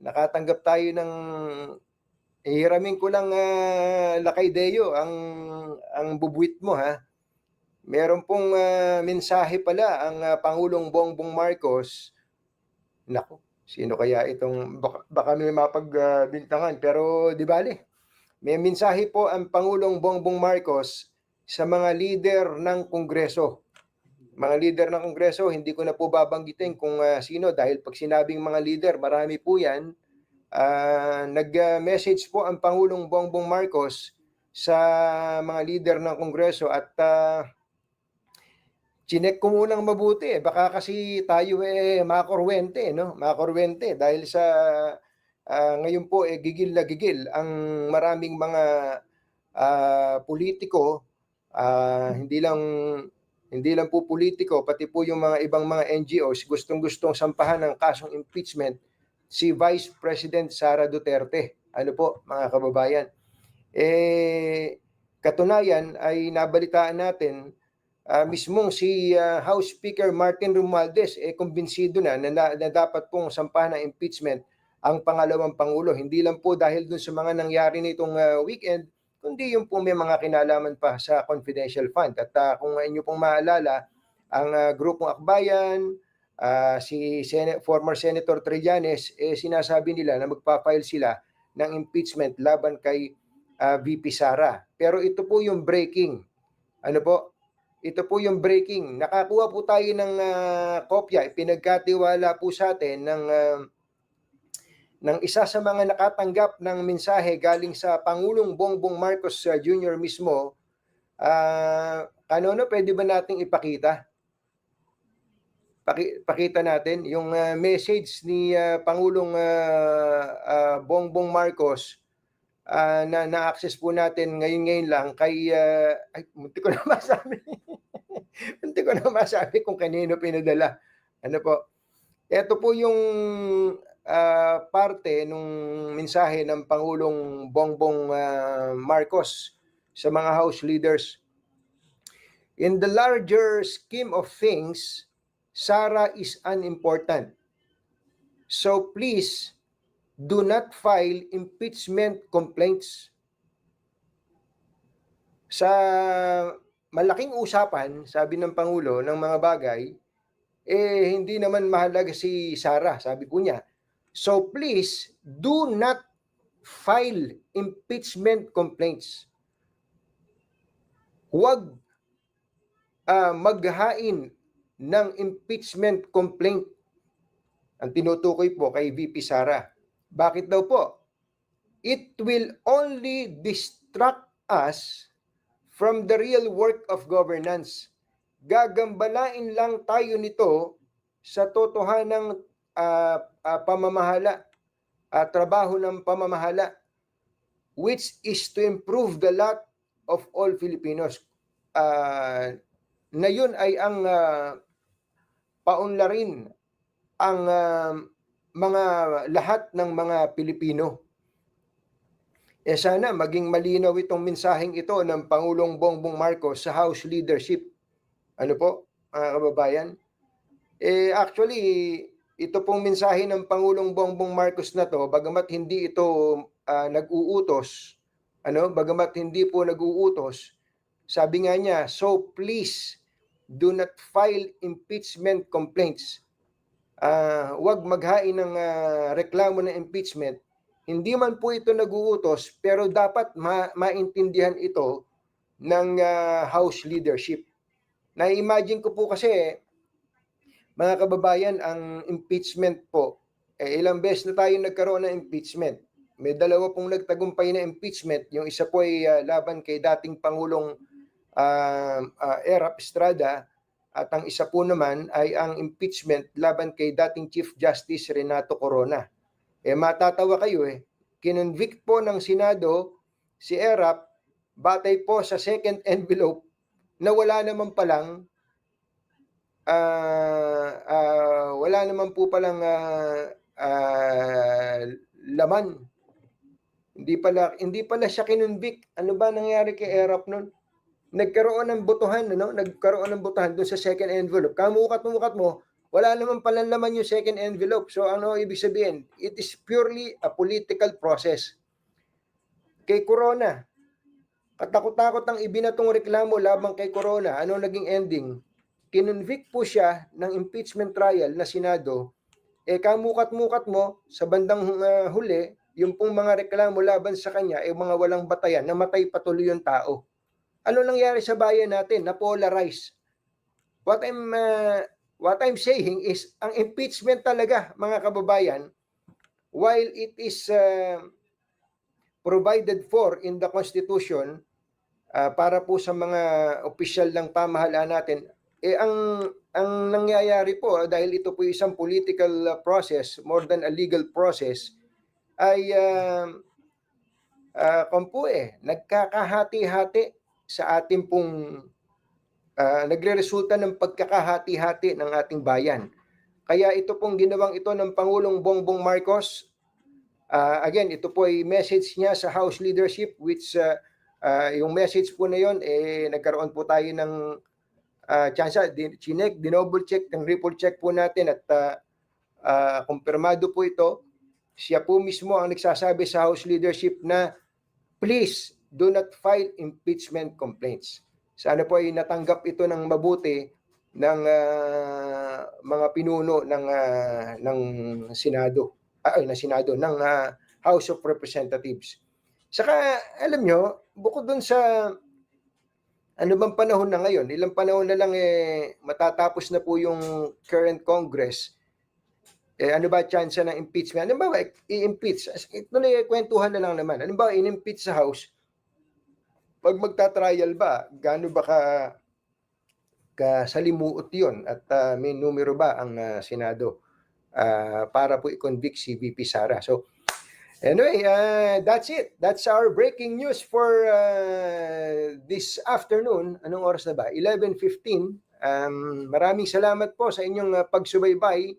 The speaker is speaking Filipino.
nakatanggap tayo ng hihiramin ko lang, Lakay-Deo ang bubuwit mo, ha. Meron pong, mensahe pala ang, Pangulong Bongbong Marcos. Naku, sino kaya itong baka may bintangan pero 'di bale. May mensahe po ang Pangulong Bongbong Marcos sa mga lider ng Kongreso. Mga lider ng Kongreso, hindi ko na po babanggitin kung, sino dahil 'pag sinabing mga lider marami po 'yan. Nag-message po ang Pangulong Bongbong Marcos sa mga lider ng Kongreso at, chineck ko munang mabuti, baka kasi tayo, makurwente 'no, makurwente dahil sa, ngayon po, gigil na gigil ang maraming mga, pulitiko, hindi lang po pulitiko pati po yung mga ibang mga NGOs gustong-gustong sampahan ng kasong impeachment si Vice President Sara Duterte. Ano po, mga kababayan, katunayan ay nabalitaan natin, mismong si, House Speaker Martin Romualdez, kumbinsido na dapat pong sampahan ng impeachment ang pangalawang pangulo. Hindi lang po dahil dun sa mga nangyari nitong, weekend, kundi yung po may mga kinalaman pa sa confidential fund. At, kung inyo pong maalala, ang, Grupong Akbayan, si former Senator Trillanes, sinasabi nila na magpa-file sila ng impeachment laban kay, VP Sara. Pero ito po yung breaking. Ano po? Ito po yung breaking. Nakakuha po tayo ng, kopya, ipinagkatiwala po sa atin ng isa sa mga nakatanggap ng mensahe galing sa Pangulong Bongbong Marcos, Jr. mismo. Kanono, pwede ba nating ipakita? Pakita natin yung, message ni, Pangulong, Bongbong Marcos, na-access po natin ngayon lang kay, ay muntik ko na masabi. Muntik ko na masabi kung kanino pinadala. Ano po, eto po yung, parte nung mensahe ng Pangulong Bongbong, Marcos sa mga House leaders. In the larger scheme of things, Sara is unimportant. So please do not file impeachment complaints. Sa malaking usapan, sabi ng Pangulo, ng mga bagay, hindi naman mahalaga si Sara, sabi po niya. So please do not file impeachment complaints. Huwag maghain ng impeachment complaint. Ang tinutukoy po kay VP Sara. Bakit daw po? It will only distract us from the real work of governance. Gagambalain lang tayo nito sa totohanang pamamahala, trabaho ng pamamahala, which is to improve the lot of all Filipinos. Na yun ay ang paunlarin ang mga lahat ng mga Pilipino. Sana maging malinaw itong mensaheng ito ng Pangulong Bongbong Marcos sa House leadership. Ano po, mga kababayan? Actually, ito pong mensahe ng Pangulong Bongbong Marcos na to, bagamat hindi ito nag-uutos, bagamat hindi po nag-uutos, sabi nga niya, so please do not file impeachment complaints. Huwag maghain ng reklamo ng impeachment. Hindi man po ito nag-uutos, pero dapat maintindihan ito ng House leadership. Na-imagine ko po kasi, mga kababayan, ang impeachment po, ilang beses na tayo nagkaroon ng impeachment. May dalawa pong nagtagumpay na impeachment. Yung isa po ay laban kay dating Pangulong Erap Estrada, at ang isa po naman ay ang impeachment laban kay dating Chief Justice Renato Corona. Matatawa kayo kinonvict po ng Senado si Erap batay po sa second envelope na wala naman po palang laman. Hindi pala siya kinonvict. Ano ba nangyari kay Erap noon? Nagkaroon ng botohan doon sa second envelope. Kamukat mo, wala naman palang laman yung second envelope. So ano ibig sabihin? It is purely a political process. Kay Corona, katakot-takot ang ibinatong reklamo labang kay Corona. Ano naging ending? Kinonvict po siya ng impeachment trial na Senado. Kamukat-mukat mo sa bandang huli, yung pong mga reklamo laban sa kanya mga walang batayan, namatay patuloy yung tao. Ano nangyari sa bayan natin? Na-polarize. What I'm saying is, ang impeachment talaga, mga kababayan, while it is provided for in the Constitution para po sa mga opisyal ng pamahalaan natin, ang nangyayari po dahil ito po isang political process more than a legal process ay nagkakahati-hati sa ating pong nagreresulta ng pagkakahati-hati ng ating bayan. Kaya ito pong ginawang ito ng Pangulong Bongbong Marcos, again, ito po ay message niya sa House leadership, which yung message po na yon, nagkaroon po tayo ng chance, dinoble check, ng report check po natin at kumpirmado po ito. Siya po mismo ang nagsasabi sa House leadership na please do not file impeachment complaints. Sana po ay natanggap ito ng mabuti ng mga pinuno ng Senado, ng House of Representatives. Saka alam nyo, bukod dun sa ano bang panahon na ngayon, ilang panahon na lang matatapos na po yung current Congress. Ano ba chance ng impeachment? Ano ba i-impeach? Ito na kwentuhan na lang naman. Ano ba in-impeach sa House? Pag magta-trial ba, gaano ba kasalimuot yun? At may numero ba ang Senado para po i-convict si VP Sara? So, anyway, that's it. That's our breaking news for this afternoon. Anong oras na ba? 11:15. Maraming salamat po sa inyong pagsubaybay